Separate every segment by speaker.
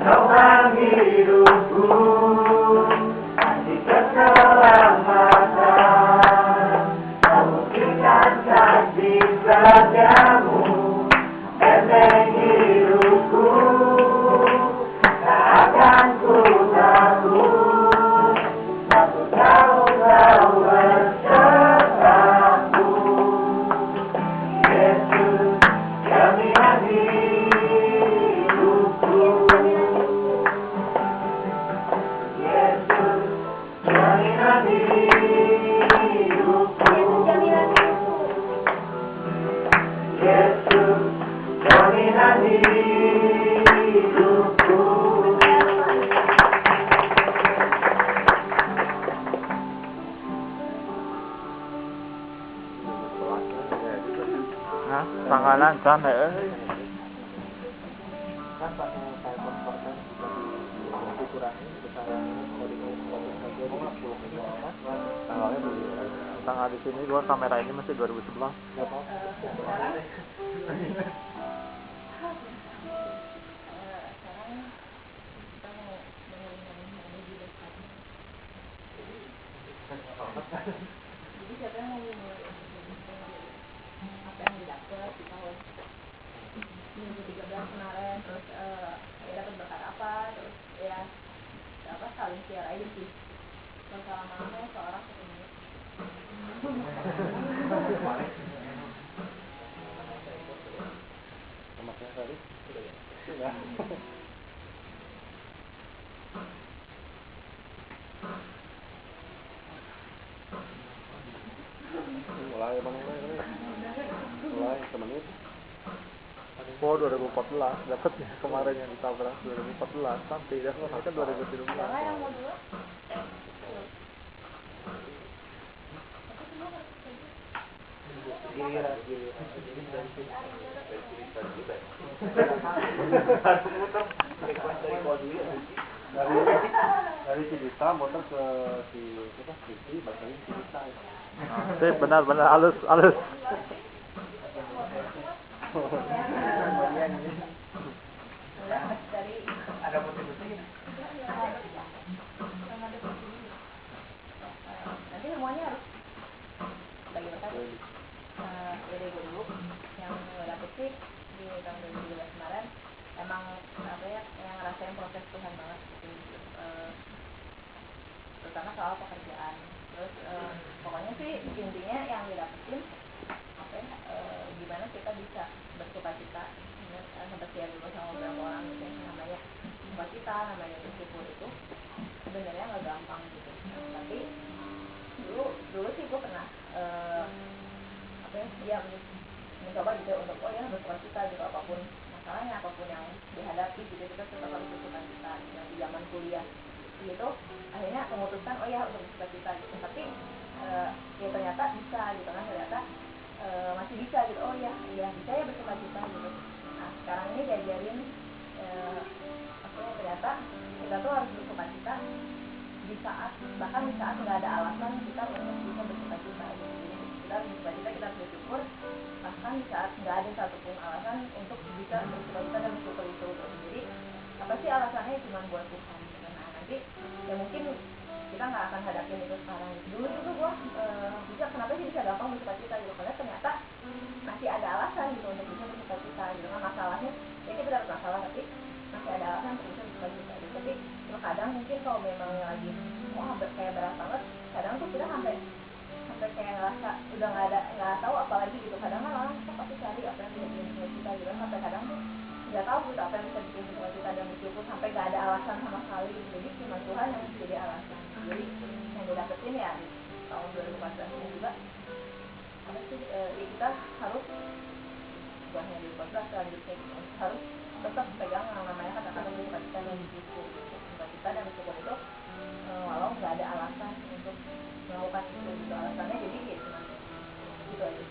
Speaker 1: Topang hidupku masih keselamatan. Membuktikan kasih setiamu, benteng hidupku. Tak akan ku takut, aku tahu kau bersamaku. Yesus, jaminan hidupku. Yesus, jaminan hidupku. Yesus, jaminan hidupku.
Speaker 2: Hah? Pangkalan sana euy.
Speaker 3: Kan pakai saya konverter dikurangi besaran coding saja di 10 megawatt.
Speaker 2: Tanggalnya dulu. Tanggal di sini gua kamera ini masih 2011.
Speaker 3: Enggak apa-apa.
Speaker 4: Jadi siapa yang mau mulai apa yang didapat di tahun 2013 kemarin, terus ya dapat bakat apa, terus ya apa saling share aja sih. Kalau lama-lama seorang ketemu.
Speaker 3: Sama saya tadi sudah ya. Sudah. Mulai semenit.
Speaker 2: Oh 2014 dapatnya kemarin yang ditabrak 2014 sampai dah kan 2017.
Speaker 4: Siapa yang mau dulu?
Speaker 3: Giliran. Dari Cibita motor ke si balik Cibita.
Speaker 2: Sip, benar halus.
Speaker 4: Dari
Speaker 3: Ada putih-putih.
Speaker 4: nanti semuanya harus bagi bakat. Dari gue dulu yang dapet sih di tahun 2017 kemarin emang apa ya yang ngerasain proses Tuhan banget gitu. Terutama soal pekerjaan. Terus pokoknya sih intinya yang didapetin apa ya, gimana kita bisa bersukacita. Seperti yang dulu sama beberapa orang gitu ya, namanya sukacita, namanya bersyukur itu sebenarnya nggak gampang gitu. Tapi dulu sih gue pernah apa ya mencoba gitu untuk bersukacita gitu, apapun masalahnya, apapun yang dihadapi gitu, kita tetap harus bersukacita gitu. Di zaman kuliah gitu akhirnya memutuskan untuk bersukacita gitu. Tapi ya ternyata bisa gitu kan, ternyata masih bisa gitu. Bisa ya bersukacita gitu. Nah sekarang ini diajarin ternyata kita tuh harus bersukacita bahkan di saat nggak ada alasan kita untuk bisa bersukacita gitu. Jadi kita harus bersukacita, kita harus bersyukur bahkan di saat nggak ada satupun alasan untuk bisa bersukacita dan bersyukur itu. Jadi apa sih alasannya? Cuma buat Tuhan gitu. Nah nanti ya mungkin kita nggak akan hadapin itu sekarang. Dulu juga gua kenapa sih bisa gampang bersukacita gitu, karena ternyata masih ada alasan gitu untuk bisa bersukacita gitu kan. Masalahnya ya kita dapat masalah tapi masih ada alasan untuk bisa bersukacita gitu. Tapi kadang mungkin kalau memang lagi kayak berat banget, kadang tuh kita sampai kayak ngerasa udah nggak tahu apa lagi gitu. Kadang kan orang tuh pasti cari apa yang bisa bikin bersukacita gitu, sampai kadang tuh nggak tahu gitu apa yang bisa bikin bersukacita dan bersyukur, sampai nggak ada alasan sama sekali gitu. Jadi cuma Tuhan yang bisa jadi alasan. Jadi yang didapetin ya tahun 2014 ini juga apa sih kita harus bukan hanya 2014 selanjutnya gitu, harus tetap pegang yang namanya kata-kata bersukacita dan bersyukur. Bersukacita dan bersyukur itu walau nggak ada alasan untuk melakukan itu gitu. Alasannya jadi ya cuma gitu aja.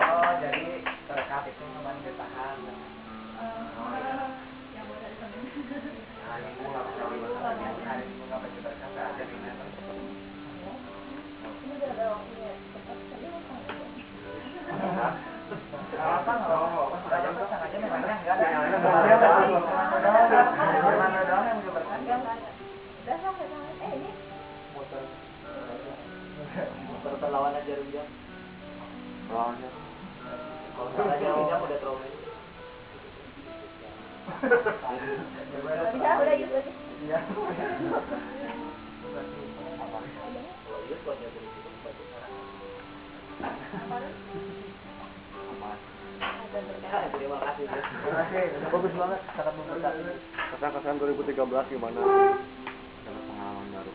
Speaker 3: Oh jadi terdekat itu cuma ditahan.
Speaker 4: Yang boleh dari sana.
Speaker 3: Hari Minggu nggak baca terdekat aja nih.
Speaker 4: Ini udah ada waktunya. Cepat saja langsung aja.
Speaker 3: Alasan kalau sengaja memangnya nggak ada.
Speaker 4: Udah sampai ini
Speaker 3: motor lawan aja Rujak.
Speaker 2: Lawannya.
Speaker 3: Kalau salah aja Rujak udah trauma.
Speaker 4: udah gitu aja.
Speaker 3: Iya. Kalau iya kok jadi bagus. Terima kasih.
Speaker 2: Bagus banget, sangat memberkati. Kesan 2013 gimana? Karena pengalaman baru.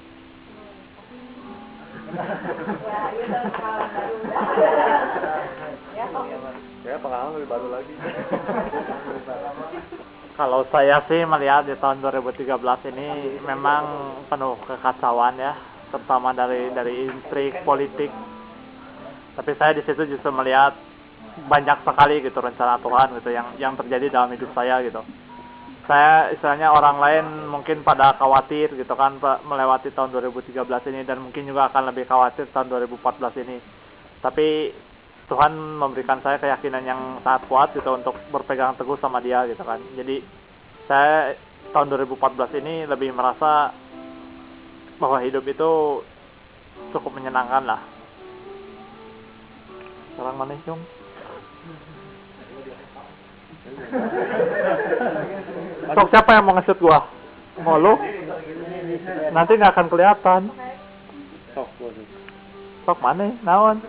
Speaker 4: Ya, itu pengalaman baru.
Speaker 2: Ya, pengalaman lebih baru lagi.
Speaker 5: Kalau saya sih melihat di tahun 2013 ini memang penuh kekacauan ya, terutama dari intrik politik. Tapi saya di situ justru melihat banyak sekali gitu rencana Tuhan gitu yang terjadi dalam hidup saya gitu. Saya istilahnya orang lain mungkin pada khawatir gitu kan melewati tahun 2013 ini dan mungkin juga akan lebih khawatir tahun 2014 ini. Tapi Tuhan memberikan saya keyakinan yang sangat kuat gitu untuk berpegang teguh sama Dia gitu kan. Jadi saya tahun 2014 ini lebih merasa bahwa hidup itu cukup menyenangkan lah. Sekarang mana Jung? Sok siapa yang mau nge-shoot gua? Mau lu? Nanti nggak akan kelihatan. Sok mana? Naon?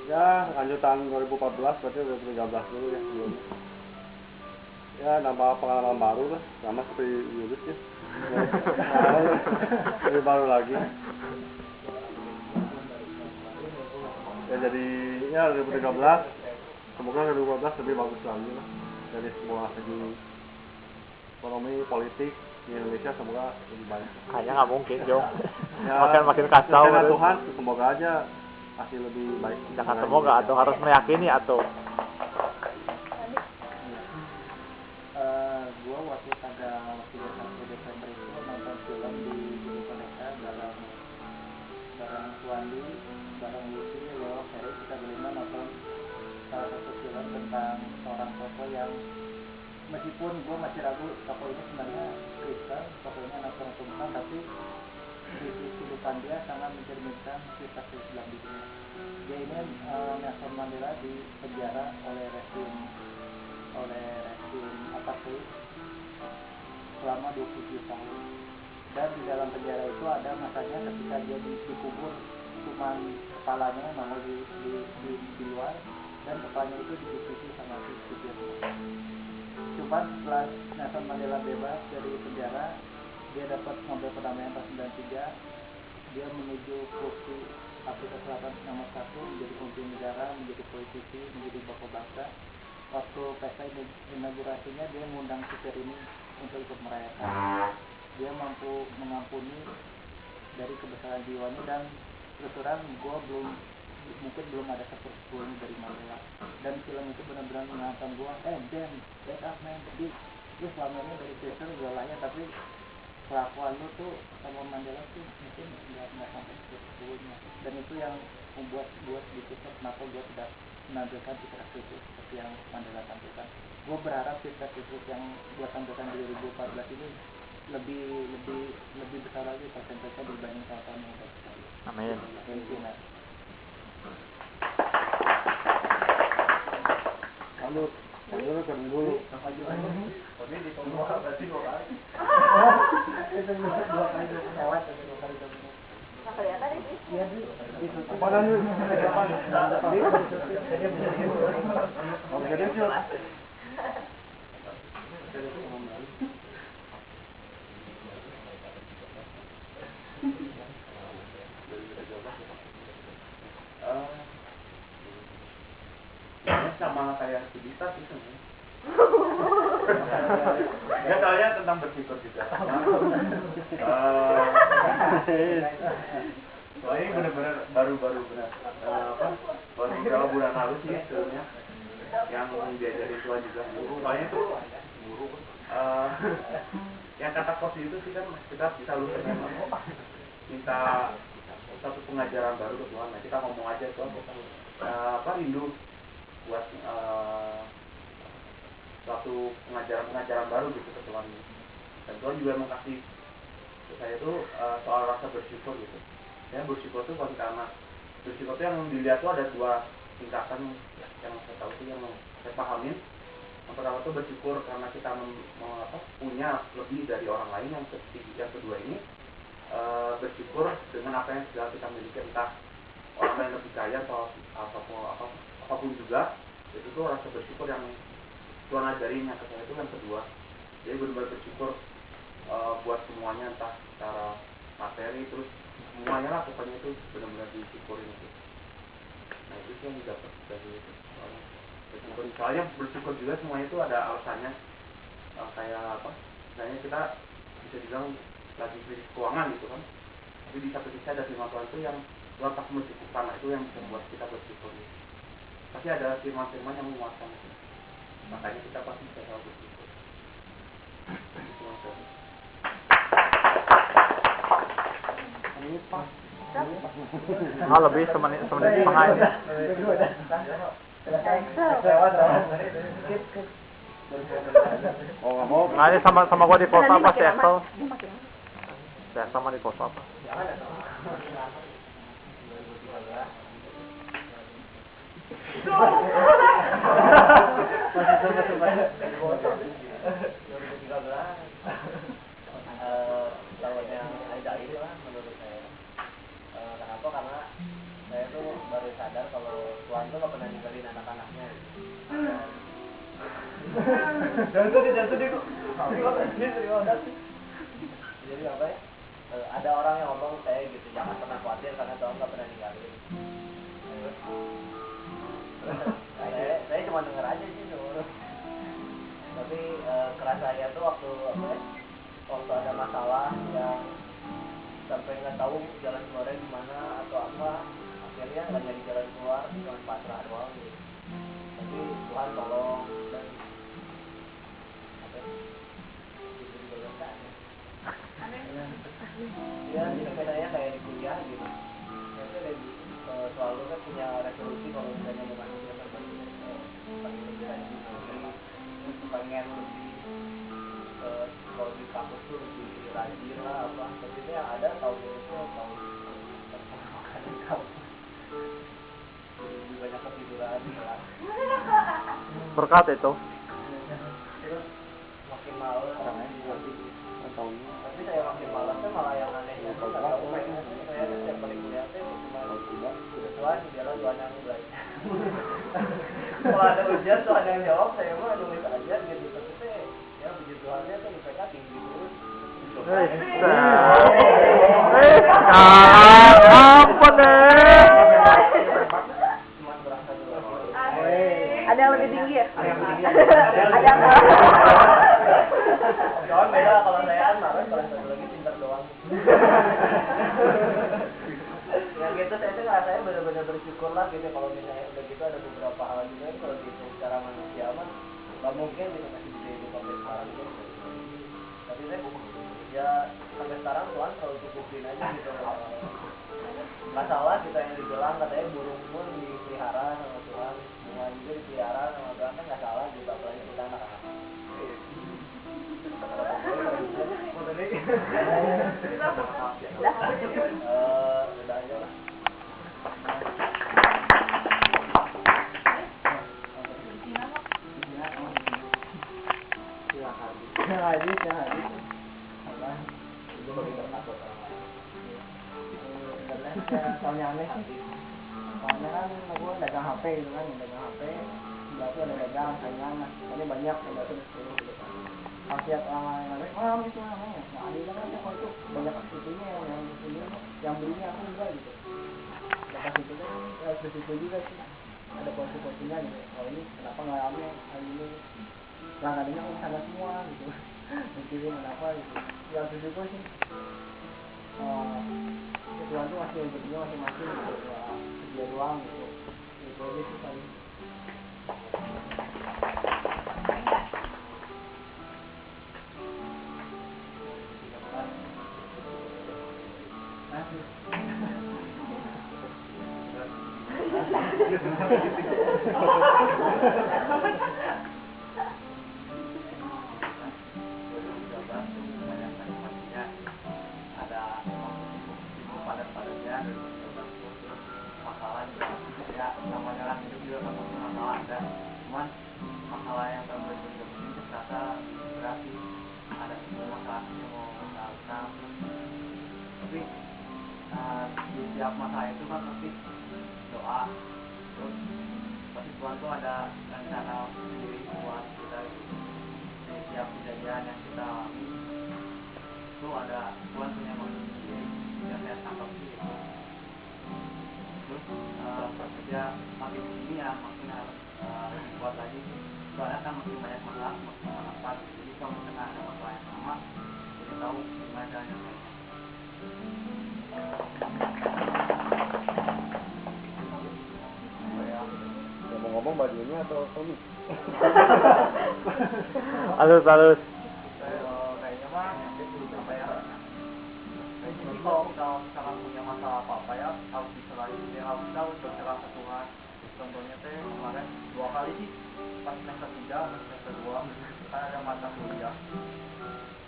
Speaker 2: Ya, lanjutan 2014 berarti 2013 dulu ya sebelumnya. Ya, nambah pengalaman baru lah, sama seperti Yudis ya. Lebih baru lagi. Ya jadinya 2013, semoga 2014 lebih bagus lagi lah. Dari semua segi ekonomi, politik di Indonesia semoga lebih baik.
Speaker 5: Kayaknya nggak mungkin, Jong.
Speaker 2: Ya,
Speaker 5: makin kacau.
Speaker 2: Rencana Tuhan, semoga aja masih lebih baik.
Speaker 5: Jangan semoga atau harus meyakini atau.
Speaker 3: Gua waktu tanggal 31 Desember itu nonton film di Gedung Merdeka bareng Suwandi, bareng Lucy, Leo, Ferry, kita berlima nonton salah satu film tentang seorang tokoh yang meskipun gue masih ragu tokoh ini sebenarnya Kristen, tokoh ini anak orang Tuhan, tapi di kehidupan dia sangat mencerminkan kisah Islam di dunia. Dia ini Nelson Mandela di penjara oleh rezim apartheid selama 27 tahun. Dan di dalam penjara itu ada masanya ketika dia dikubur cuman kepalanya nongol di luar dan kepalanya itu dikucuti sama supir. Cuman setelah Nelson Mandela bebas dari penjara, dia dapat Nobel Perdamaian tahun 93. Dia menuju kursi Afrika Selatan nomor 1, menjadi pemimpin negara, menjadi politisi, menjadi bapak bangsa. Waktu pesta inaugurasinya dia mengundang supir ini untuk ikut merayakan. Dia mampu mengampuni dari kebesaran jiwanya dan terus terang gue mungkin belum ada seperti dari Mandela. Dan film itu benar-benar mengantar gue, Dan, wake up man, jadi lu selama ini dari Kristen udah layak, tapi kelakuan lu tuh sama Mandela tuh mungkin nggak sampai seperti. Dan itu yang membuat gue sedikit kenapa gue tidak menampilkan kisah kritis seperti yang Mandela tampilkan. Gue berharap kisah kritis yang gue tampilkan di 2014 ini lebih besar lagi persentase dibanding tahun-tahun yang udah sekali.
Speaker 5: Amin.
Speaker 2: Dulu kan dulu.
Speaker 3: Tapi di tahun berarti 2 kali. Itu 2 kali lewat atau 2 kali dominasi.
Speaker 4: Nggak kelihatan itu.
Speaker 3: Iya,
Speaker 2: Apa dan jadi sih.
Speaker 3: Sama kayak aktivitas itu nih. Ya soalnya tentang berpikir juga. Soalnya ini benar-benar baru-baru benar. Baru beberapa bulan lalu sih filmnya yang diajari tua juga. Soalnya itu yang kata kos itu sih kan kita bisa lupa minta satu pengajaran baru ke Tuhan. Nah, kita ngomong aja Tuhan rindu buat
Speaker 6: suatu pengajaran baru gitu ke Tuhan. Dan Tuhan juga mengkasih saya itu soal rasa bersyukur gitu. Saya bersyukur itu bukan karena bersyukur itu yang dilihat tuh ada dua tingkatan yang saya tahu itu yang saya pahamin. Yang pertama itu bersyukur karena kita punya lebih dari orang lain. Yang kedua ini bersyukur dengan apa yang sudah kita miliki, entah orang lain lebih kaya atau apapun juga. Jadi itu rasa bersyukur yang Tuhan ajarin yang ke saya itu yang kedua. Jadi benar-benar bersyukur buat semuanya, entah secara materi terus semuanya lah, pokoknya itu benar-benar disyukurin itu. Nah itu yang didapat dari itu. Soalnya bersyukur juga semuanya itu ada alasannya. Kayak apa? Misalnya kita bisa bilang lagi krisis keuangan gitu kan. Tapi di satu sisi ada firman Tuhan itu yang Tuhan pasti mencukupkan. Nah, itu yang bisa membuat kita bersyukur. Pasti ada firman-firman yang menguatkan itu. Makanya kita pasti bisa selalu bersyukur.
Speaker 3: Ini pas.
Speaker 5: Lebih semenit setengah ini.
Speaker 2: Oh nggak mau.
Speaker 5: Nah ini sama gua di pos apa sih Excel? Saya sama di pos apa?
Speaker 7: Tahunnya ajaib lah menurut saya. Kenapa? Karena saya tuh baru sadar kalau Tuhan tuh gak pernah ninggalin anak-anaknya. Jangan sedih kok. Jadi apa ya? Ada orang yang ngomong saya gitu, jangan pernah khawatir karena Tuhan gak pernah ninggalin. Saya cuma denger aja sih dulu. Tapi kerasa ya tuh waktu ada masalah yang sampai nggak tahu jalan keluarnya gimana atau apa, akhirnya nggak nyari jalan keluar, cuma pasrah doang gitu. Tapi Tuhan tolong dan ya itu bedanya kayak di kuliah gitu. Selalu kan punya resolusi kalau misalnya mau masuk ke pengen lebih rajin lagi, pengen lebih kalau di kampus tuh lebih rajin lah apa. Tapi itu yang ada tahun ini tuh tahun makan di kampus, lebih banyak ketiduran lah.
Speaker 5: Berkat itu.
Speaker 7: Makin malas. Tapi saya makin malas tuh malah yang anehnya tuh nggak tahu pengen. Saya tuh setiap kali kuliah tuh cuma Tuhan jalan Tuhan yang belajar. Kalau ada ujian Tuhan yang jawab, saya mah nulis aja gitu. Tapi saya ya puji Tuhannya tuh IPK tinggi terus.
Speaker 5: Apa deh?
Speaker 7: Cuma berasa dulu.
Speaker 4: Ada yang lebih tinggi ya?
Speaker 7: Ada yang tinggi.
Speaker 4: Ada yang
Speaker 7: Soalnya beda kalau saya kan marah, kalau satu lagi pintar doang. Yang gitu saya tuh rasanya benar-benar bersyukur lah gitu kalau misalnya udah gitu ada beberapa hal juga yang kalau gitu secara manusia mah nggak mungkin gitu masih bisa hidup sampai sekarang gitu. Tapi saya ya sampai sekarang Tuhan selalu cukupin aja gitu. Masalah kita yang dibilang katanya burung pun dipelihara sama Tuhan, bunga juga dipelihara sama Tuhan, kan nggak salah gitu, apalagi kita anak-anak. Udah aja lah.
Speaker 3: Soalnya aneh sih, soalnya kan gue dagang HP gitu kan, dagang HP berarti ada dagang saingan lah, ini banyak berarti ada 10 gitu kan. Pas lihat orang lain, mam itu namanya, nah ada kan kalau itu banyak itunya yang ini yang belinya aku enggak gitu. Lepas itu kan itu juga sih ada posisi-posisinya gitu. Oh ini kenapa nggak rame hari ini? Langganannya aku sana semua gitu. Mikirin kenapa gitu. Yang bersyukur sih. Tuhan tuh masih rezekinya masing-masing gitu ya, dia doang gitu. Itu aja sih paling. tapi di setiap masa itu kan pasti doa, terus pasti Tuhan tuh ada rencana sendiri buat kita gitu. Di setiap kejadian yang kita alami itu ada Tuhan punya maksud sendiri yang saya tangkap gitu. Terus ya makin ini ya makin lebih kuat lagi, soalnya kan makin banyak masalah, makin menampak, jadi kalau misalkan ada masalah yang sama jadi tahu gimana caranya kayaknya.
Speaker 2: Ngomong-ngomong bajunya atau Tommy?
Speaker 5: Halus.
Speaker 3: Kayaknya mah apa ya? Kayaknya sih kalau misalkan punya masalah apa ya harus diserahin, harus tahu berserah ke Tuhan. Contohnya teh kemarin 2 kali sih, pas semester 3, semester 2 kan ada mata kuliah.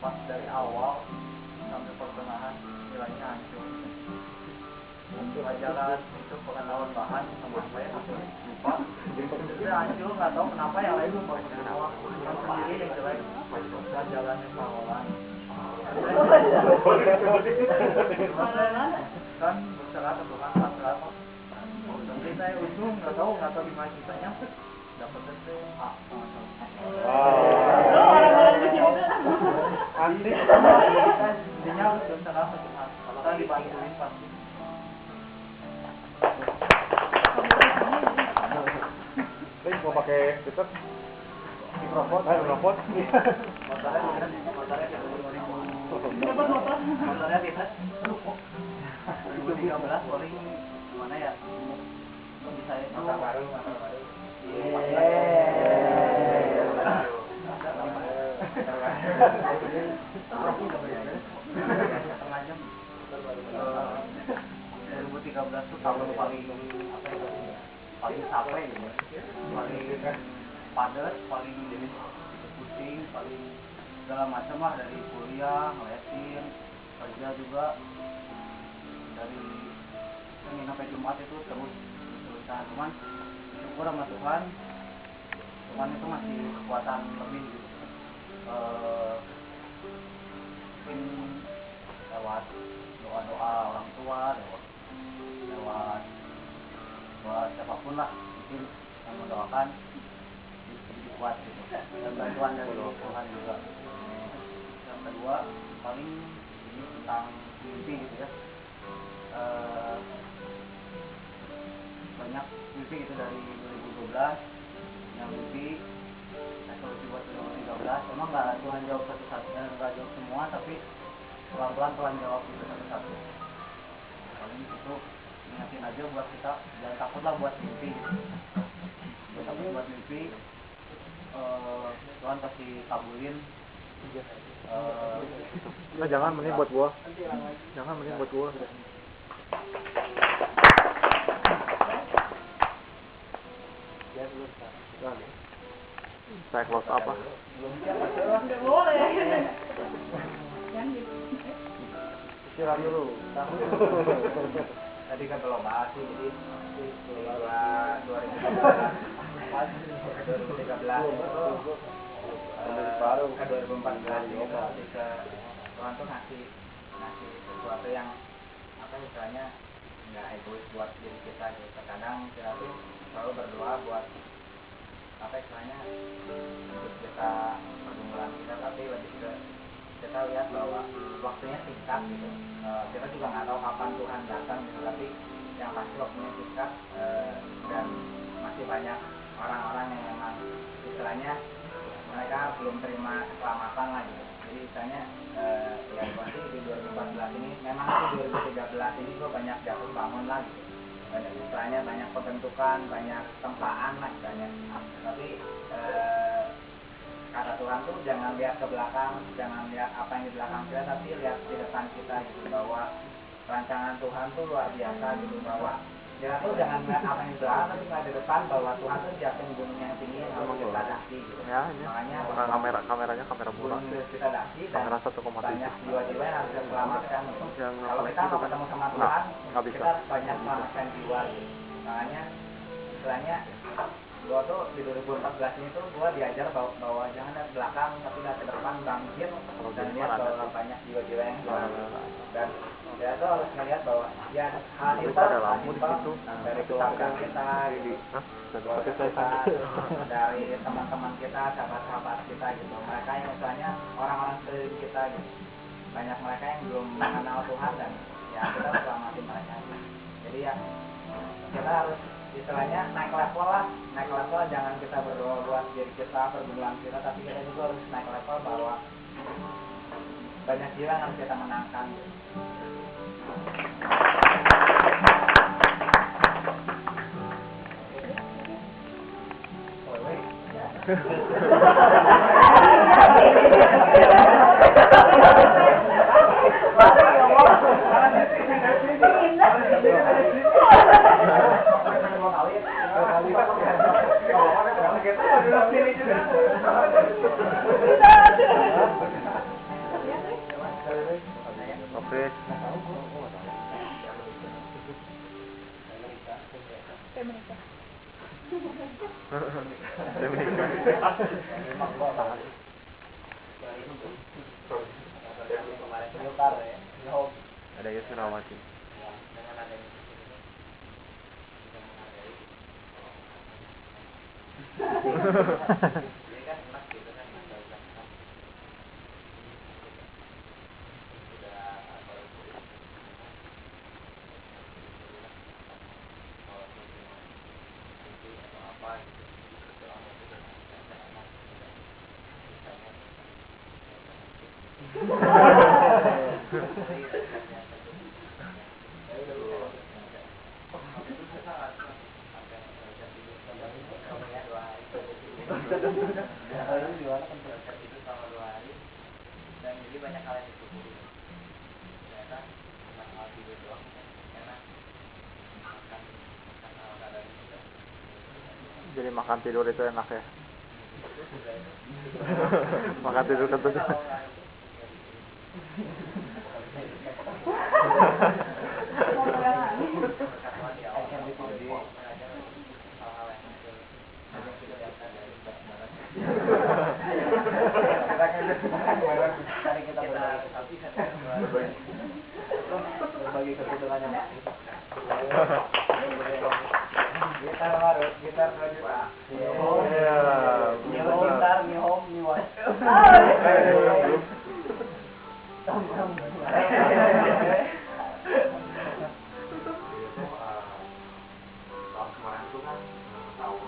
Speaker 3: Pas dari awal sampai pertengahan nilainya hancur. Pelajaran itu pengetahuan bahan sama apa ya lupa. Jadi hancur, nggak tahu kenapa yang lain lupa semua. Kan sendiri yang jelek pelajarannya Parolan. Kan berserah ke Tuhan pasrah. Nanti saya untung nggak tahu gimana ceritanya dapat tes A. Asik. Intinya harus berserah ke Tuhan. Kita dibantuin pasti.
Speaker 2: Mau pakai speaker? Mikrofon? Mikrofon?
Speaker 3: Motornya kita 2013 paling mana ya? Bisa itu motor baru. Setengah jam. 2013 tuh tahun paling apa ya? Paling capek gitu, paling padat, paling pusing, paling segala macam lah, dari kuliah, ngelesin, kerja juga, dari Senin sampai Jumat itu terusan. Cuman syukur sama Tuhan itu masih kekuatan lebih gitu. Mungkin lewat doa-doa orang tua, lewat buat siapapun lah mungkin yang mendoakan jadi kuat gitu, dan bantuan dari Tuhan juga. Yang kedua paling ini tentang mimpi gitu ya, banyak mimpi gitu dari 2012 yang mimpi resolusi buat 2013. Emang nggak Tuhan jawab satu-satu, nggak jawab semua, tapi pelan-pelan Tuhan jawab gitu satu-satu. Paling itu ingatin aja buat kita, jangan takutlah buat mimpi gitu. Jangan takut buat mimpi, Tuhan pasti kabulin.
Speaker 5: Jangan mending buat gua. Jangan mending buat gua. Saya close apa?
Speaker 4: Nggak boleh. Jangan gitu.
Speaker 2: Istirahat dulu.
Speaker 6: Tadi kan belum bahas sih, jadi 2013 itu baru ke 2014 itu ketika Tuhan tuh ngasih sesuatu yang apa misalnya nggak egois buat diri kita gitu. Terkadang kita tuh selalu berdoa buat apa istilahnya untuk kita pergumulan kita, tapi lebih ke kita lihat bahwa waktunya singkat gitu. Kita juga nggak tahu kapan Tuhan datang gitu, tapi yang pasti waktunya singkat, dan masih banyak orang-orang yang memang istilahnya mereka belum terima keselamatan lah gitu. Jadi misalnya ya berarti di 2014 ini memang di 2013 ini gue banyak jatuh bangun lah gitu. Banyak istilahnya, banyak pembentukan, banyak tempaan lah istilahnya. Tapi kata Tuhan tuh jangan lihat ke belakang, jangan lihat apa yang di belakang kita, tapi lihat di depan kita gitu, bahwa rancangan Tuhan tuh luar biasa gitu, bahwa kita tuh jangan lihat apa yang di belakang, tapi lihat di depan bahwa Tuhan tuh siapin gunung yang tinggi yang harus kita daki gitu.
Speaker 5: Ya, ini.
Speaker 6: Makanya
Speaker 5: Kameranya kamera murah.
Speaker 6: gunung yang kita daki dan
Speaker 5: Kamera 1,7.
Speaker 6: banyak jiwa-jiwa yang harus kita selamatkan gitu.
Speaker 5: Yang
Speaker 6: Kalau kita mau ketemu sama Tuhan,
Speaker 5: nggak bisa.
Speaker 6: kita banyak selamatkan jiwa gitu. Makanya istilahnya
Speaker 3: gua tuh di 2014 ini tuh gua diajar bahwa jangan lihat belakang tapi lihat ke depan, bangkit dan lihat bahwa banyak jiwa-jiwa yang hilang. Dan dia tuh harus melihat bahwa ya hal simpel dari keluarga kita gitu, keluarga kita, dari teman-teman kita, sahabat-sahabat kita gitu, mereka yang misalnya orang-orang sekeliling kita gitu, banyak mereka yang belum mengenal Tuhan dan ya kita harus selamatin mereka. Jadi ya kita harus istilahnya naik level, jangan kita berdoa buat diri kita, pergumulan kita, tapi kita juga harus naik level bahwa banyak jiwa yang harus kita menangkan gitu.
Speaker 2: Oke. Ada Yesus Rawati. Jadi makan tidur itu enak ya. Makan tidur kentut.
Speaker 3: Berbagi kesulitannya. Gitar 2 juta.
Speaker 2: Oh iya.
Speaker 3: Gitar, new home, new one.
Speaker 6: Jadi tahun kemarin itu kan tahun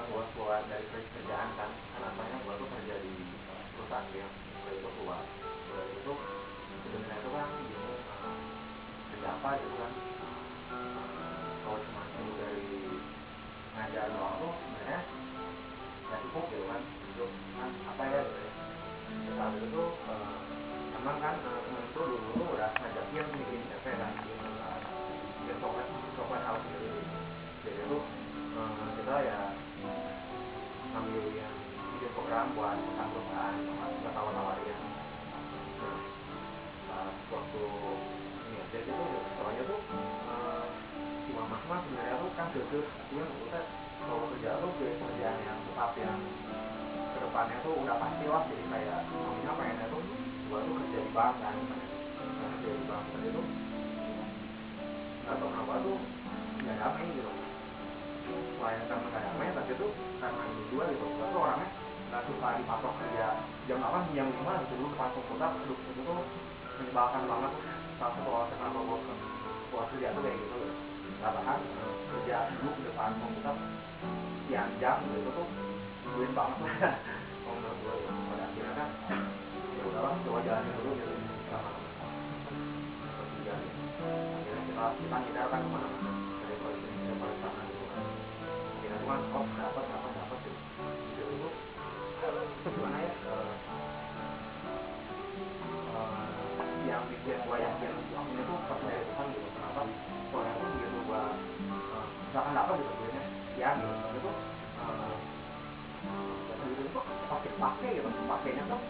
Speaker 6: gua keluar dari kerjaan kan apanya gua tuh kerja di perusahaan game, gua itu keluar itu sebenarnya itu kan bingung kerja apa gitu kan. Kalau cuma dari ngajar doang tuh sebenarnya nggak cukup gitu kan untuk apa ya gitu ya. Saat itu tuh emang kan temen itu dulu udah ngajakin bikin CV kan, bikin software house gitu. Jadi itu kita ya ngambil yang bikin program buat perusahaan kita tawar-tawarin. Nah, waktu ini aja itu soalnya tuh cuma mas sebenarnya tuh kan kekeh kita kalau kerja tuh kerjaan yang tetap yang kedepannya tuh udah pasti lah, jadi kayak maunya pengennya tuh gua tuh kerja di bank kan, kerja di bank tadi tuh nggak tahu kenapa tuh nggak damai gitu. Selain karena nggak damai, tapi tuh karena ini juga gitu, gua tuh orangnya nggak suka dipatok kerja jam 8 jam 5 gitu dulu patok tetap itu tuh menyebalkan banget. Salah satu alasan kenapa gua keluar kerja tuh kayak gitu, nggak tahan kerja dulu di depan komputer sekian jam gitu tuh duit banget lah. Kalau menurut gua ya, pada akhirnya kan ya udahlah coba jalanin dulu gitu selama akhirnya kita ngidar kan kemana-mana dari polisi sana gitu kan. Akhirnya tuh kan dapat gitu. Itu gimana ya yang gua yakin ini tuh percaya Tuhan gitu. Kenapa? Soalnya tuh begitu gua misalkan apa gitu duitnya ya gitu, tapi tuh itu tuh pakai gitu, pakainya tuh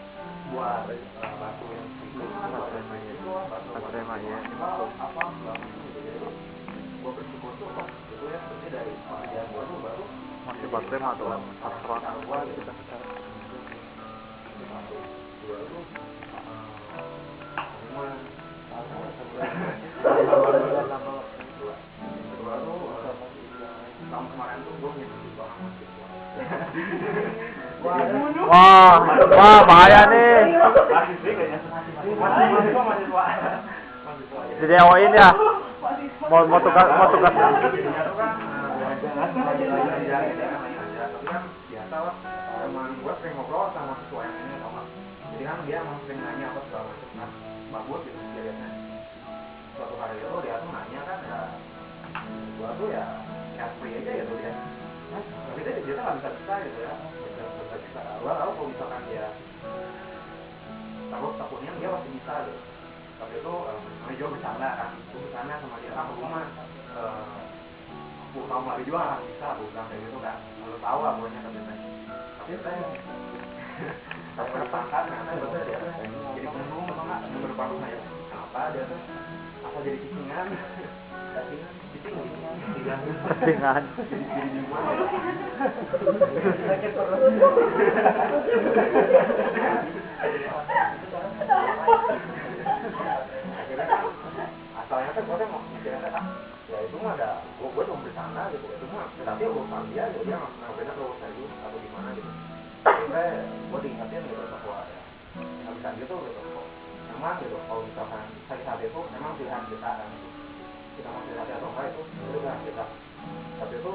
Speaker 6: buat bantuin itu kan, buat bantuin minimal apa gitu. Jadi tuh gua bersyukur tuh kok itu ya berarti dari pekerjaan gua tuh baru
Speaker 5: masih baterai mah tuh sasaran
Speaker 6: gua kita sekarang gua tuh kedua tuh tahun kemarin tuh gua nyebut banget gitu.
Speaker 5: Wah, bahaya nih.
Speaker 6: Masih kayaknya mahasiswa.
Speaker 5: Jadi awain ya. Mau tugas.
Speaker 6: Jadinya tuh kan lagi aja gitu ya, main aja. Tapi kan biasa lah, teman gua sering ngobrol sama mahasiswa yang ini tau gak? Jadi kan dia emang sering nanya apa segala macam kan, bagus gitu dia liatnya. Suatu hari itu dia tuh nanya kan ya, gua tuh ya free aja gitu dia. Tapi dia tuh nggak bisa gitu ya, bisa. Gua tahu kalau misalkan dia takutnya dia pasti bisa gitu. Tapi itu namanya juga bercanda kan, gue bercanda sama dia, aku mah aku kamu lagi juga nggak bisa, aku bilang kayak gitu kan, lalu tahu lah buahnya tapi saya tapi berpangkat ternyata betul dia jadi penuh atau nggak berparuh kayak apa dia tuh apa jadi cicingan
Speaker 5: Dengan
Speaker 6: jadi gimana
Speaker 7: sakit perut.
Speaker 6: akhirnya kan asalnya kan gue kan mau mikirnya kan ya itu mah ada gue cuma bercanda gitu itu mah tapi urusan dia gitu dia nggak benar urusan itu atau gimana gitu akhirnya gue diingetin gitu bahwa ya nggak bisa gitu kok memang gitu kalau misalkan sakit hati itu memang pilihan kita kan gitu. Kita mau sakit hati atau enggak itu pilihan kita tapi itu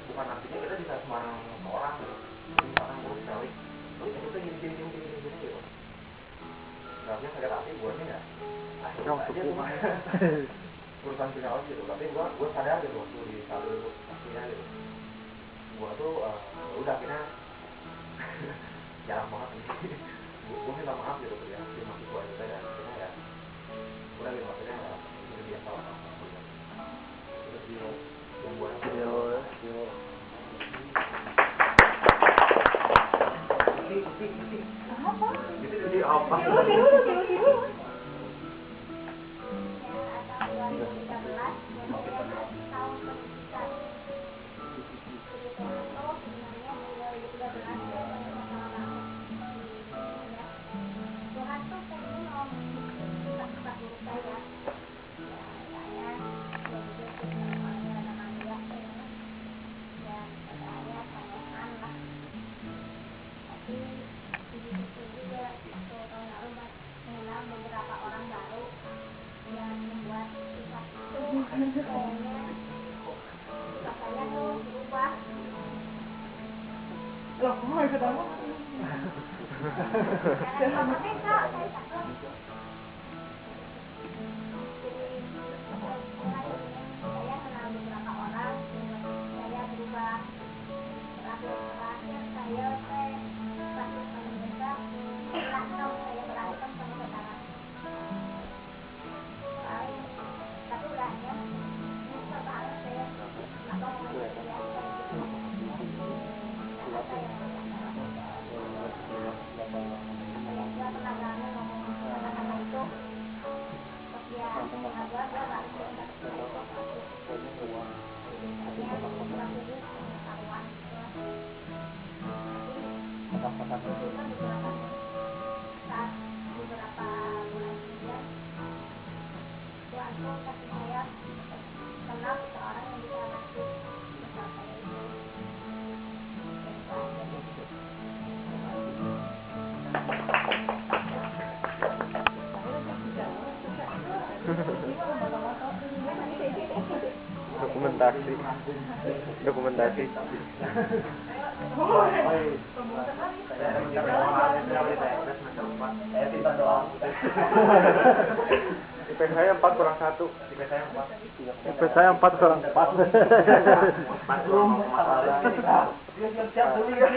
Speaker 6: bukan artinya kita bisa sembarang ke orang gitu misalkan buruk sekali itu gini gitu harusnya sakit hati guanya ya aja tuh urusan psikolog gitu tapi gua sadar gitu waktu di satu pastinya gitu gua tuh udah akhirnya jarang banget nih gua minta maaf gitu ya di mahasiswa itu dan akhirnya ya udah gitu maksudnya ya udah biasa lah terus yang gua Jadi apa?
Speaker 5: Dokumentasi.
Speaker 7: Saya pintar doang.
Speaker 2: IP saya 4/1.
Speaker 6: IP saya 4.
Speaker 5: IP saya 4/4.
Speaker 7: Siap dulu ya.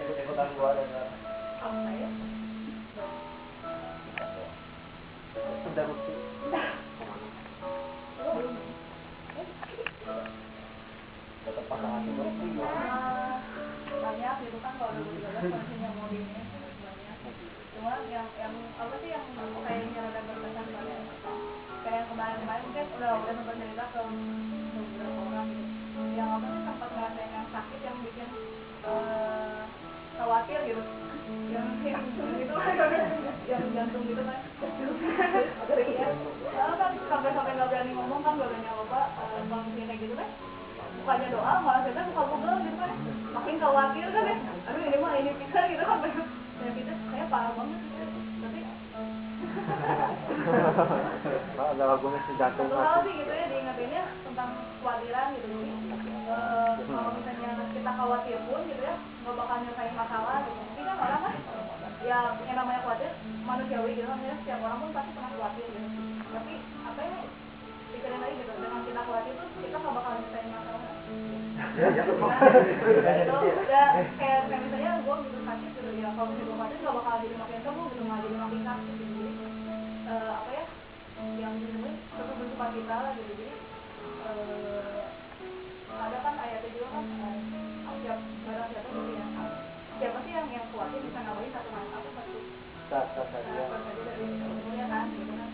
Speaker 7: Ikutan gua dan
Speaker 3: erupsi. Tetap pasangan erupsi.
Speaker 4: Banyak gitu kan kalau 2013 kondisinya mau di ini banyak. Cuma yang apa sih yang kayaknya rada berkesan banget kayak yang kemarin-kemarin mungkin udah sempat cerita ke beberapa orang gitu. Yang apa sih sempat ngerasain yang sakit yang bikin khawatir gitu. Yang gitu yang jantung gitu kan. Iya. Kan sampai nggak berani ngomong kan gak banyak apa kondisinya kayak gitu kan. Bukannya doa malah kita buka Google gitu kan makin khawatir kan ya aduh ini mah ini bisa gitu kan ya kita saya parah banget gitu tapi
Speaker 5: ada lagunya si jantung
Speaker 4: satu hal sih gitu ya diingatinnya tentang kekhawatiran gitu kalau misalnya kita khawatir pun gitu ya nggak bakal nyelesain masalah gitu mungkin kan orang kan ya yang namanya khawatir manusiawi gitu kan ya setiap orang pun pasti pernah khawatir gitu tapi apa ya pikirin lagi gitu dengan kita khawatir tuh kita nggak bakal nyelesain masalah itu ya kayak misalnya gue gitu sakit gitu ya kalau misalnya gue khawatir nggak bakal jadi makin sembuh gitu nggak jadi makin sakit gitu jadi apa ya yang disebut tetap bersuka cita gitu jadi ada kan ayatnya juga kan siapa gitu ya siapa sih yang khawatir bisa nambahin satu saja dari umurnya kan gitu kan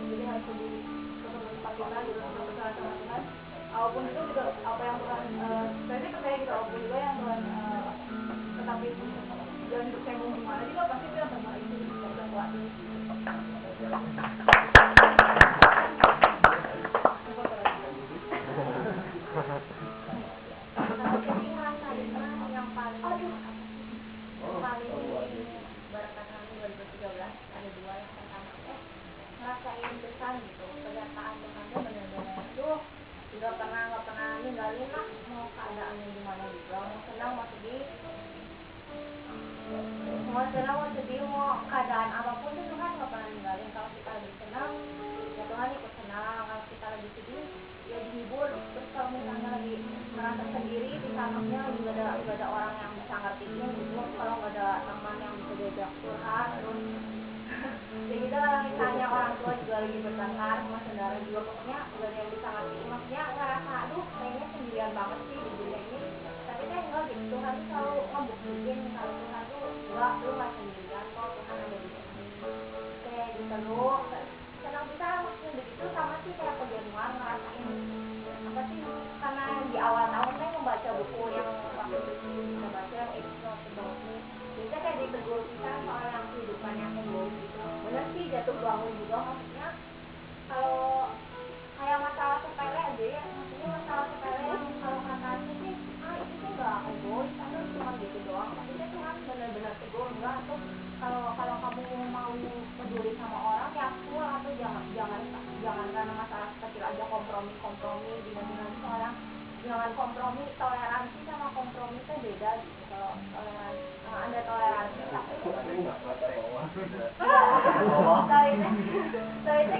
Speaker 4: jadi harus lebih tetap bersuka cita gitu tetap bersalah sama Tuhan apapun itu juga apa yang Tuhan saya sih percaya gitu apapun juga yang Tuhan tetapi jangan bersembung gimana juga pasti itu yang terbaik itu bisa kuat yang paling berkatan 2013 ada dua yang pertama ngerasain besar gitu pernyataan Tuhan tuh benar-benar tuh juga nggak pernah ninggalin lah mau keadaannya gimana juga mau senang mau sedih mau keadaan apapun tuh Tuhan nggak pernah ninggalin kalau kita lagi senang ya Tuhan ikut senang kalau kita lagi sedih ya dihibur terus kalau misalnya lagi merasa sendiri di sananya lagi nggak ada orang yang bisa ngertiin gitu kalau nggak ada teman yang bisa diajak curhat terus ya gitu lah misalnya orang tua juga lagi bertengkar sama saudara juga pokoknya nggak ada yang bisa ngertiin maksudnya ngerasa aduh kayaknya sendirian banget sih di dunia ini tapi kan enggak gitu Tuhan tuh selalu ngebuktiin kalau Tuhan tuh enggak lu nggak sendirian kok Tuhan ada di sini kayak gitu lu senang bisa maksudnya begitu sama sih kayak kejenuhan ngerasain apa sih karena di awal tahun saya membaca buku yang waktu itu kita baca yang itu bisa kayak ditegur kita soal yang kehidupannya egois gitu bener sih jatuh bangun juga maksudnya kalau kayak masalah sepele aja ya maksudnya masalah sepele kalau kata aku sih itu sih nggak egois atau cuma gitu doang maksudnya Tuhan benar-benar tegur enggak tuh kalau kamu mau peduli sama orang ya full atau jangan karena masalah kecil aja kompromi dibanding orang jangan kompromi toleransi sama kompromi itu beda gitu kalau toleransi ada toleransi tapi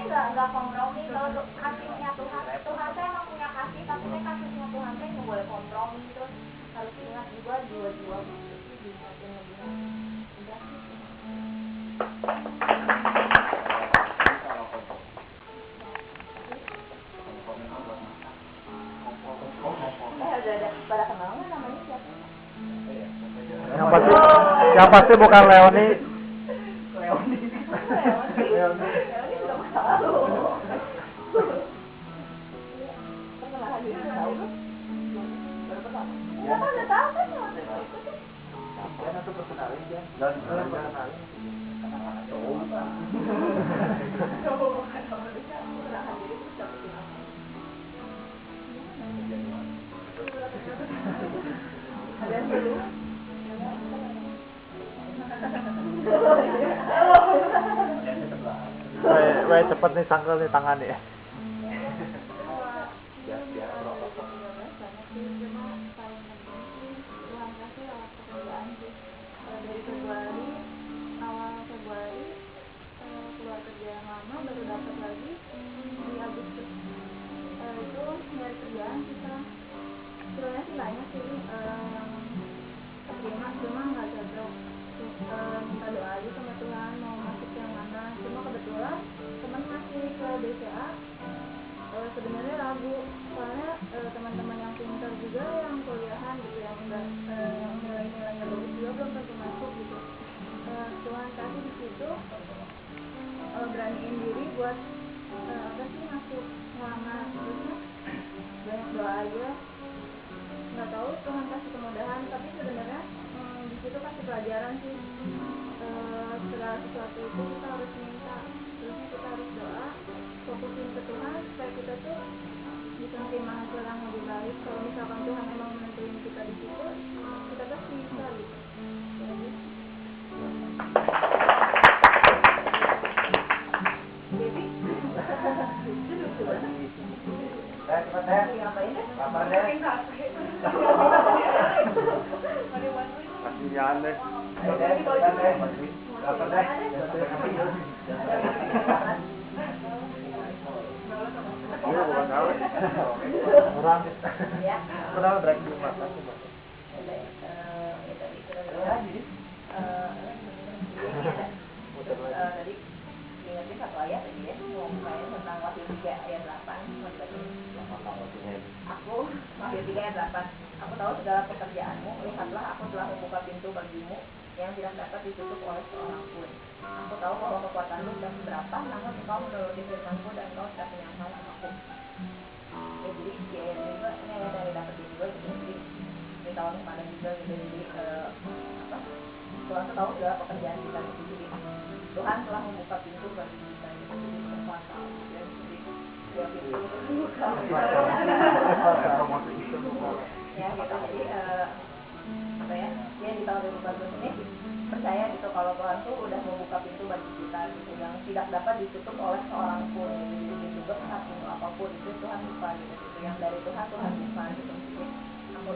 Speaker 4: saya nggak kompromi kalau kasihnya Tuhan saya emang punya kasih tapi kasihnya Tuhan saya nggak boleh kompromi terus harus ingat juga jiwa-jiwa gitu diingatin lebih udah udah pada kenal nggak namanya siapa?
Speaker 5: Yang pasti bukan Leoni.
Speaker 4: Leoni udah masa lalu. Perkenalan diri tahu kan? Baru pertama. Ya kan udah tahu kan waktu itu.
Speaker 3: Jangan aku perkenalin dia. Dan perkenalin.
Speaker 4: Ada dulu.
Speaker 5: Weh cepet nih sangkel nih tangan ya.
Speaker 4: Dari Februari, awal Februari keluar kerja yang lama baru dapat lagi di Agustus. Itu dari kerjaan kita sebenarnya sih banyak sih yang cuma nggak cocok. Minta doa aja sama Tuhan mau masuk yang mana. Cuma kebetulan BCA sebenarnya ragu, soalnya teman-teman yang pintar juga yang kuliahan gitu, yang nilai-nilainya bagus juga belum tentu masuk gitu. Tuhan kasih di situ beraniin diri buat masuk ngelamar, terusnya banyak doa aja, nggak tahu Tuhan kasih kemudahan, tapi sebenarnya di situ kasih pelajaran sih. Segala sesuatu itu kita harus minta, terusnya kita harus doa, fokusin ke Tuhan supaya kita tuh bisa menerima hasil yang lebih baik. Kalau misalkan Tuhan emang menentuin kita di situ, kita pasti bisa gitu. Jadi
Speaker 3: Cepat deh.
Speaker 4: ngapain deh?
Speaker 3: Lapar deh.
Speaker 2: Kasihan deh.
Speaker 3: Ayo deh, cepat deh. Lapar deh.
Speaker 2: Iya, bukan tahu.
Speaker 3: Kurang.
Speaker 4: Ya.
Speaker 3: Kurang berarti makan.
Speaker 4: Tadi ingetin satu ayat tadi ya, mau main tentang Wahyu 3 ayat 8. Aku Wahyu 3 ayat 8. Aku tahu segala pekerjaanmu, lihatlah aku telah membuka pintu bagimu yang tidak dapat ditutup oleh seorang pun. Aku tahu bahwa kekuatanmu tidak seberapa, namun engkau menuruti firmanku dan engkau tidak menyangkal namaku. Ya, jadi di ayat ini juga, ini ayat yang didapetin juga gitu, jadi di tahun kemarin juga gitu, jadi Tuhan tuh tahu segala pekerjaan kita gitu, jadi Tuhan telah membuka pintu bagi kita gitu, jadi berkuasa ya, jadi ya pintu terbuka ya gitu, jadi apa ya, dia di tahun 2014 ini percaya gitu kalau Tuhan tuh udah membuka pintu bagi kita gitu, yang tidak dapat ditutup oleh seorang pun gitu, jadi juga saking apapun itu Tuhan buka gitu, yang dari Tuhan buka gitu. Aku,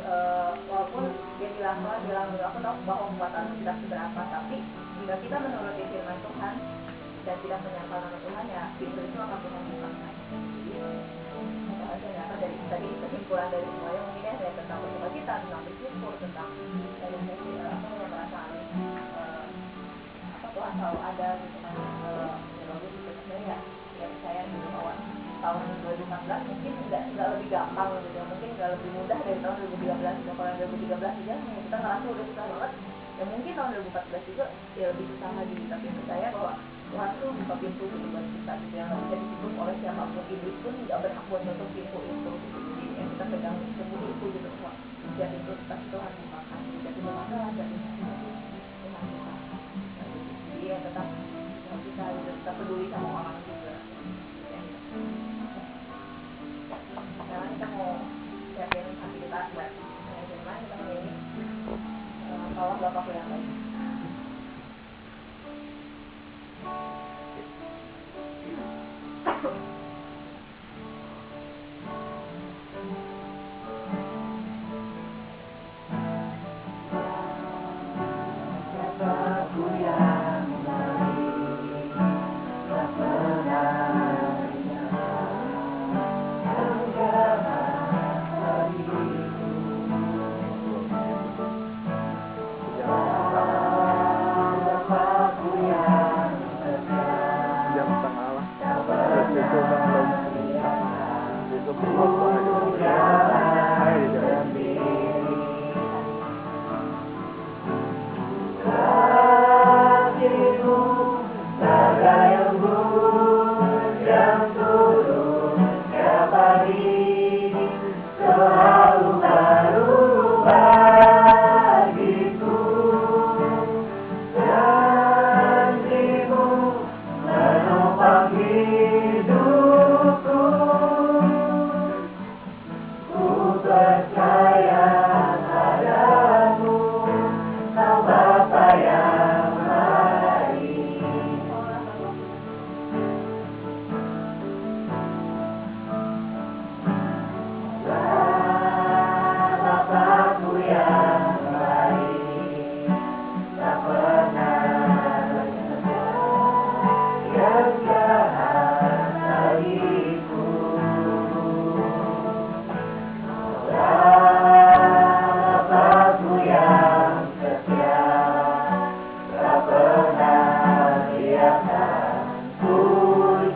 Speaker 4: walaupun dia bilang aku tahu bahwa kekuatan tidak seberapa, tapi jika kita menuruti firman Tuhan dan tidak menyangkal nama Tuhan, ya pintu itu akan Tuhan bukakan. Jadi ternyata dari tadi kesimpulan dari semuanya mungkin ya saya tentang bersukacita, tentang bersyukur, tentang dari sisi perasaan Tuhan selalu ada gitu kan, ya bagus gitu saya ya percaya gitu bahwa tahun 2014 mungkin nggak lebih gampang gitu, mungkin nggak lebih mudah dari tahun 2013 gitu. Kalau 2013 aja kita ngerasa udah susah banget, ya mungkin tahun 2014 juga ya lebih susah lagi, tapi percaya bahwa Tuhan tuh buka pintu gitu buat kita gitu, yang nggak bisa ditutup oleh siapapun, iblis pun nggak berhak buat nutup pintu itu gitu. Jadi yang kita pegang sembunyi itu gitu, bahwa setiap pintu pasti Tuhan bukakan, jadi masalah jadi Tuhan buka. Jadi ya tetap kita tetap peduli sama orang juga. Sekarang kita mau siapin aktivitas buat firman, kita menyanyi tolong Bapakku yang baik.
Speaker 1: Bapakku yang baik, tak pernah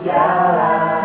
Speaker 1: jalan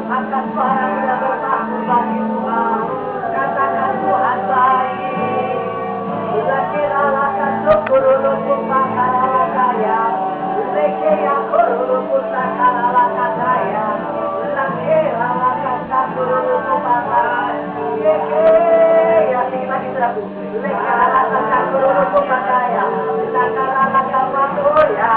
Speaker 1: Angkat suara kita bersatu bagi Tuhan. Katakan Tuhan baik. Bila kira lakan syukur pakara kaya. Leke ya kuru pakara kaya. Bila kira lakan syukur pakara. Leke ya sedikit lagi saudaraku. Leke lakan syukur pakaya. Bila kira lakan makoya.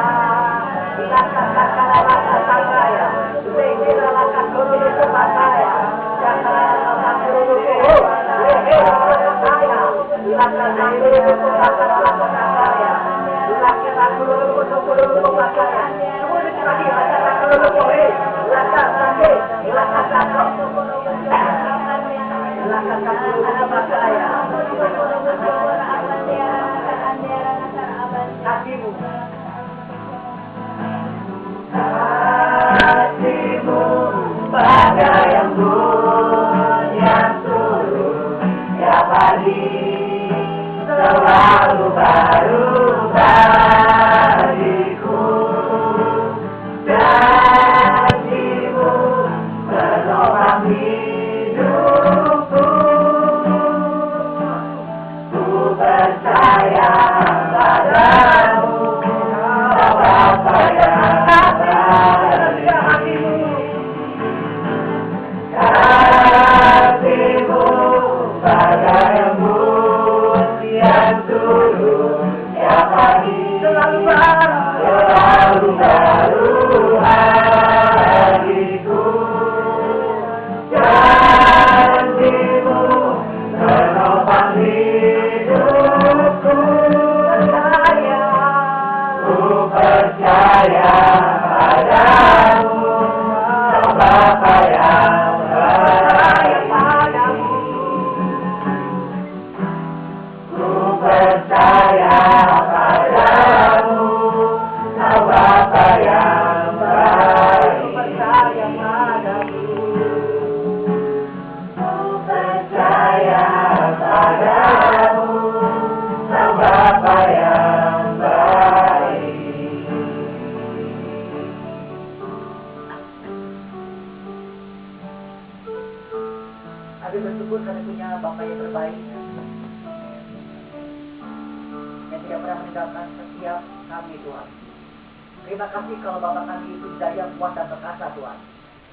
Speaker 1: Bila kira lakan sakaya. Leke lakan syukur pakaya. Jangan lakan syukur. Leke lakan sakaya. Lakan syukur pakaya. Lakan syukur pakaya. Semua itu lagi lakan syukur pakaya. Lakan sakit. Lakan sakit. Lakan syukur pakaya. Hatimu. Hatimu bagai embun yang turun tiap hari, selalu baru bagiku. Janjimu menopang hidupku. Ku percaya padamu, Bapa yang kasih-Mu bagai embun yang turun tiap hari, selalu baru hariku. Janji-Mu menopang hidupku. Ku percaya padamu, Bapa yang baik padamu. Ku percaya padamu, Bapa yang baik. Ku percaya padamu. Ku percaya padamu, Bapa yang baik.
Speaker 7: Abi bersyukur karena punya Bapak yang terbaik yang tidak pernah meninggalkan setiap kami, Tuhan. Terima kasih kalau Bapak kami itu daya kuat dan perkasa, Tuhan.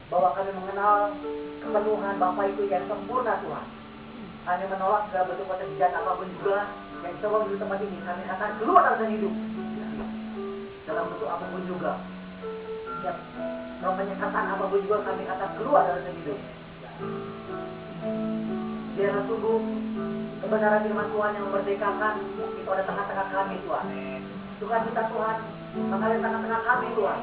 Speaker 7: Bahwa kami mengenal kepenuhan Bapak itu yang sempurna, Tuhan. Kami menolak segala bentuk keterjadian apapun juga yang coba menuju tempat ini. Kami akan keluar dari hidup dalam bentuk apapun juga. Setiap penyekatan apapun juga kami akan keluar dari hidup. Biarlah sungguh kebenaran firman Tuhan yang memerdekakan itu ada tengah-tengah kami, Tuhan. Tuhan minta Tuhan mengalir tengah-tengah kami, Tuhan.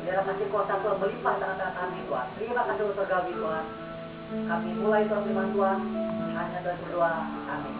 Speaker 7: Biarlah kasih kuasa Tuhan melimpah tengah-tengah kami, Tuhan. Terima kasih untuk surgawi, Tuhan. Kami mulai Tuhan firman Tuhan hanya dengan berdoa. Amin.